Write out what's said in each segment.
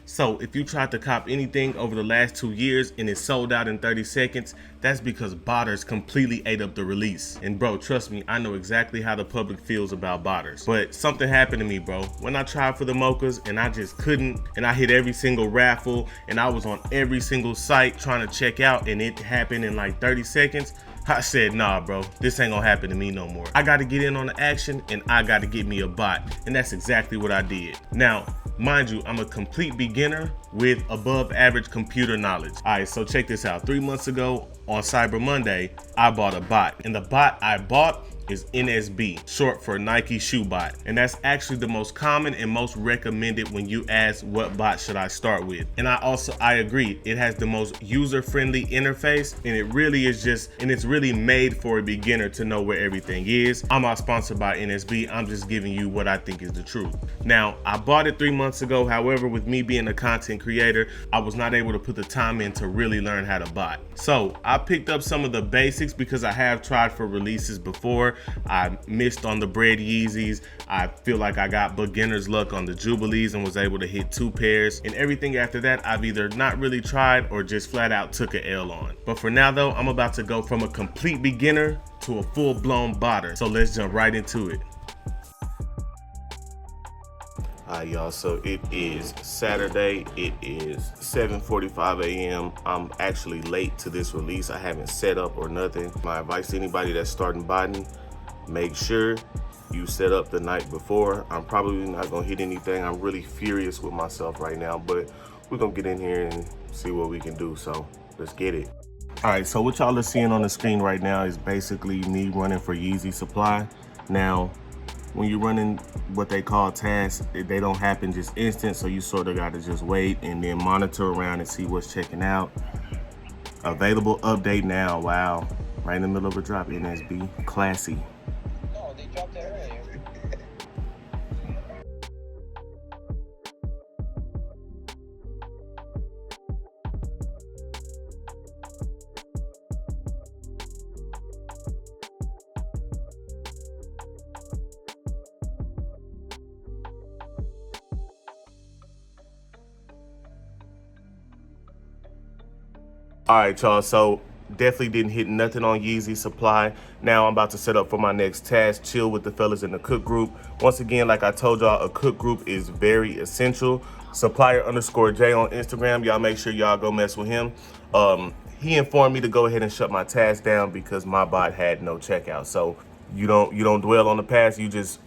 So if you tried to cop anything over the last 2 years and it sold out in 30 seconds, that's because botters completely ate up the release. And bro, trust me, I know exactly how the public feels about botters. But something happened to me, bro. When I tried for the mochas and I just couldn't, and I hit every single raffle and I was on every single site trying to check out and it happened in like 30 seconds, I said, nah, bro, this ain't gonna happen to me no more. I gotta get in on the action and I gotta get me a bot. And that's exactly what I did. Now, mind you, I'm a complete beginner with above average computer knowledge. All right, so check this out. 3 months ago on Cyber Monday, I bought a bot. And the bot I bought is NSB, short for Nike Shoe Bot. And that's actually the most common and most recommended when you ask what bot should I start with. And I agree, it has the most user-friendly interface, and it really is it's really made for a beginner to know where everything is. I'm not sponsored by NSB, I'm just giving you what I think is the truth. Now, I bought it 3 months ago, however, with me being a content creator, I was not able to put the time in to really learn how to bot. So I picked up some of the basics because I have tried for releases before. I missed on the Bread Yeezys. I feel like I got beginner's luck on the Jubilees and was able to hit 2 pairs. And everything after that, I've either not really tried or just flat out took a L on. But for now though, I'm about to go from a complete beginner to a full-blown botter. So let's jump right into it. Alright y'all, so it is Saturday, it is 7:45 a.m. I'm actually late to this release. I haven't set up or nothing. My advice to anybody that's starting botting, make sure you set up the night before. I'm probably not gonna hit anything. I'm really furious with myself right now, but we're gonna get in here and see what we can do, so let's get it. Alright, so what y'all are seeing on the screen right now is basically me running for Yeezy supply. Now, when you're running what they call tasks, they don't happen just instant, so you sort of got to just wait and then monitor around and see what's checking out. Available update now. Wow, right in the middle of a drop. NSB, classy. No, they dropped it earlier. All right, y'all, so definitely didn't hit nothing on Yeezy supply. Now I'm about to set up for my next task, chill with the fellas in the cook group. Once again, like I told y'all, a cook group is very essential. Supplier_J on Instagram, y'all make sure y'all go mess with him. He informed me to go ahead and shut my task down because my bot had no checkout. So you don't dwell on the past, you just,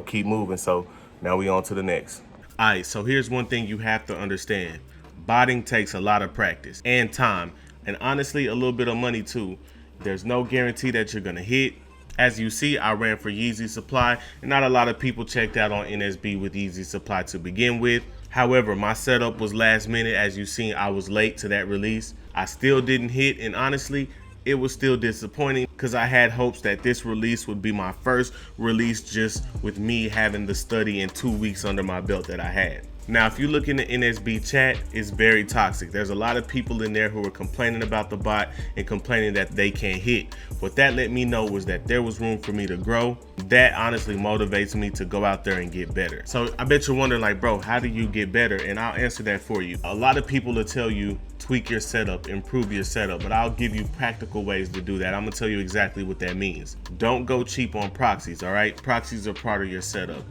keep moving. So now we on to the next. All right, so here's one thing you have to understand. Botting takes a lot of practice and time, and honestly, a little bit of money too. There's no guarantee that you're gonna hit. As you see, I ran for Yeezy supply, and not a lot of people checked out on NSB with Yeezy supply to begin with. However, my setup was last minute. As you've seen, I was late to that release. I still didn't hit, and honestly, it was still disappointing because I had hopes that this release would be my first release just with me having the study in 2 weeks under my belt that I had. Now, if you look in the NSB chat, it's very toxic. There's a lot of people in there who are complaining about the bot and complaining that they can't hit. What that let me know was that there was room for me to grow. That honestly motivates me to go out there and get better. So I bet you're wondering like, bro, how do you get better? And I'll answer that for you. A lot of people will tell you, tweak your setup, improve your setup, but I'll give you practical ways to do that. I'm gonna tell you exactly what that means. Don't go cheap on proxies, all right? Proxies are part of your setup.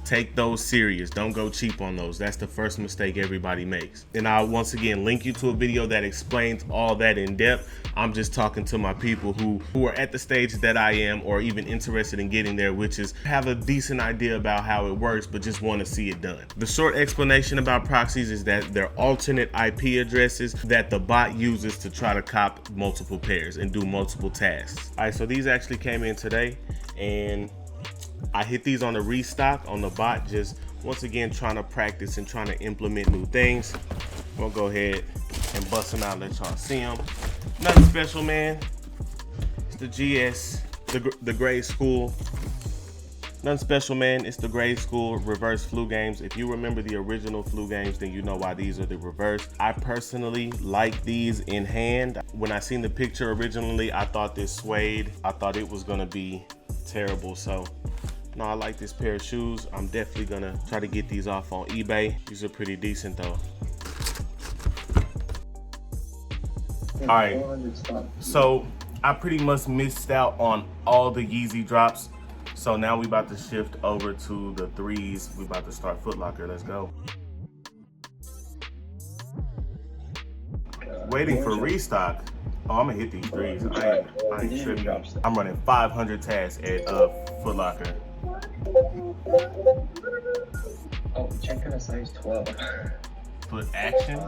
Take those serious. Don't go cheap on those. That's the first mistake everybody makes. And I'll once again link you to a video that explains all that in depth. I'm just talking to my people who are at the stage that I am or even interested in getting there, which is have a decent idea about how it works, but just want to see it done. The short explanation about proxies is that they're alternate IP addresses that the bot uses to try to cop multiple pairs and do multiple tasks. All right, so these actually came in today, and I hit these on the restock on the bot, just once again trying to practice and trying to implement new things. I'm gonna go ahead and bust them out, let y'all see them. Nothing special, man. It's the GS, the grade school. Nothing special, man. It's the grade school reverse flu games. If you remember the original flu games, then you know why these are the reverse. I personally like these in hand. When I seen the picture originally, I thought this suede. I thought it was gonna be terrible, so No, I like this pair of shoes. I'm definitely gonna try to get these off on eBay. These are pretty decent though. All right, so I pretty much missed out on all the Yeezy drops. So now we about to shift over to the threes. We about to start Foot Locker. Let's go. Waiting for restock. Oh, I'm gonna hit these threes. I ain't tripping. I'm running 500 tasks at Foot Locker. Oh, check out a size 12. Foot Action.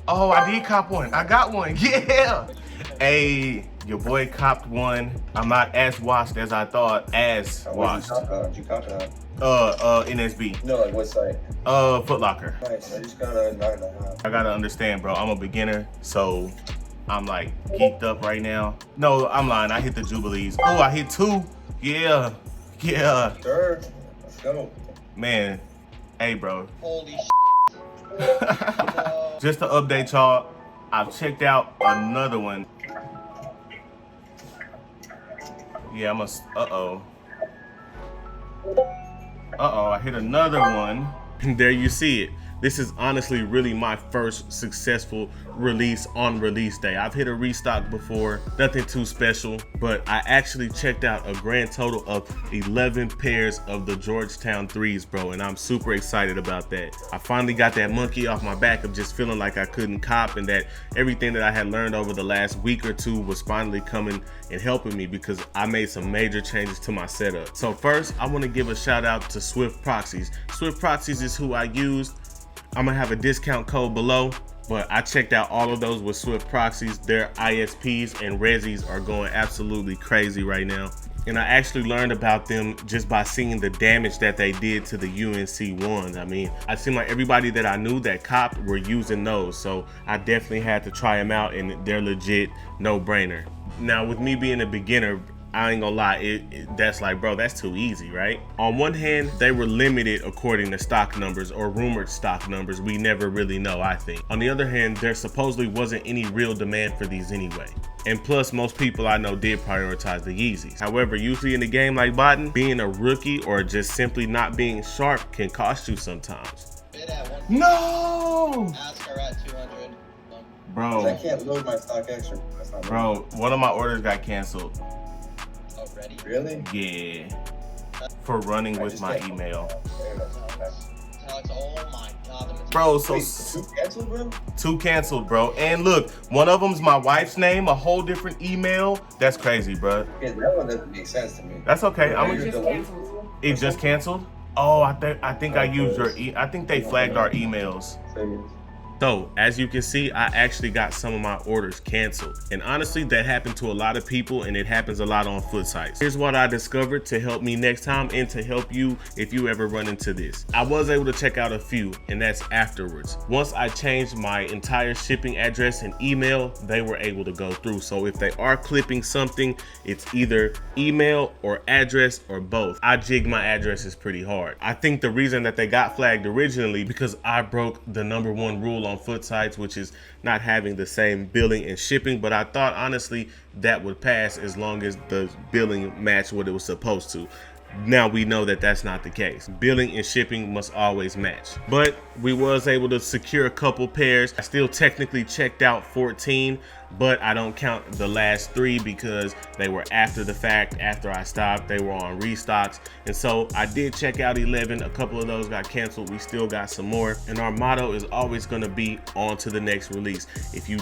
Oh, I did cop one. I got one. Yeah. Hey, your boy copped one. I'm not as washed as I thought. As washed. You cop that? NSB. No, like what site? Foot Locker. Nice. I just got a 9.5. I gotta understand, bro. I'm a beginner, so I'm like geeked up right now. No, I'm lying. I hit the Jubilees. Oh, I hit 2. Yeah. Yeah. Sure. Let's go. Man. Hey, bro. Holy shit. Just to update y'all, I've checked out another one. Yeah, uh-oh, I hit another one. And there you see it. This is honestly really my first successful release on release day. I've hit a restock before, nothing too special, but I actually checked out a grand total of 11 pairs of the Georgetown 3s, bro, and I'm super excited about that. I finally got that monkey off my back of just feeling like I couldn't cop, and that everything that I had learned over the last week or two was finally coming and helping me because I made some major changes to my setup. So first, I want to give a shout out to Swift Proxies. Swift Proxies is who I used. I'm gonna have a discount code below, but I checked out all of those with Swift Proxies. Their ISPs and Resis are going absolutely crazy right now. And I actually learned about them just by seeing the damage that they did to the UNC ones. I mean, I seemed like everybody that I knew that copped were using those. So I definitely had to try them out, and they're legit no brainer. Now with me being a beginner, I ain't gonna lie, that's like, bro, that's too easy, right? On one hand, they were limited according to stock numbers or rumored stock numbers. We never really know, I think. On the other hand, there supposedly wasn't any real demand for these anyway. And plus, most people I know did prioritize the Yeezys. However, usually in a game like botting, being a rookie or just simply not being sharp can cost you sometimes. No! Ask her at 200. Bro. I can't load my stock extra. Bro, one of my orders got canceled. Already? Really? Yeah. For running with my email. Alex, oh my god. Bro, so Wait, 2 canceled, bro? 2 canceled, bro. And look, one of them's my wife's name, a whole different email. That's crazy, bro. Yeah, that one doesn't make sense to me. That's okay. It It just canceled? Oh, I think I used your I think they flagged our emails. So, as you can see, I actually got some of my orders canceled. And honestly, that happened to a lot of people, and it happens a lot on foot sites. Here's what I discovered to help me next time and to help you if you ever run into this. I was able to check out a few, and that's afterwards. Once I changed my entire shipping address and email, they were able to go through. So if they are clipping something, it's either email or address or both. I jig my addresses pretty hard. I think the reason that they got flagged originally because I broke the #1 rule on foot sites, which is not having the same billing and shipping, but I thought honestly that would pass as long as the billing matched what it was supposed to. Now we know that that's not the case. Billing and shipping must always match. But we was able to secure a couple pairs. I still technically checked out 14, but I don't count the last 3 because they were after the fact. After I stopped, they were on restocks. And so I did check out 11. A couple of those got canceled. We still got some more. And our motto is always gonna be on to the next release. If you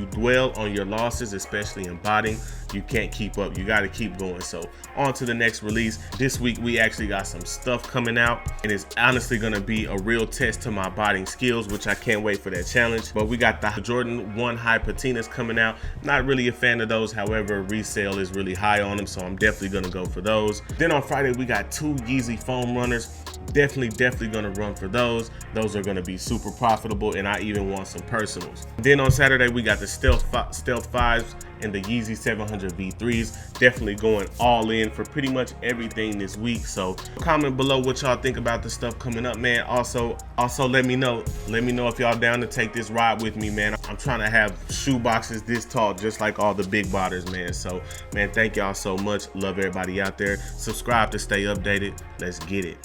dwell on your losses, especially in botting, you can't keep up. You gotta keep going. So on to the next release. This week we actually got some stuff coming out, and it's honestly gonna be a real test to my botting skills, which I can't wait for that challenge. But we got the Jordan 1 high patinas coming out. Not really a fan of those, however, resale is really high on them, so I'm definitely gonna go for those. Then on Friday we got 2 Yeezy foam runners. definitely gonna run for those. Those are gonna be super profitable, and I even want some personals. Then on Saturday, we got the Stealth 5s and the Yeezy 700 V3s. Definitely going all in for pretty much everything this week. So comment below what y'all think about the stuff coming up, man. Also let me know if y'all down to take this ride with me, man. I'm trying to have shoe boxes this tall, just like all the big botters, man. So man, thank y'all so much. Love everybody out there. Subscribe to stay updated. Let's get it.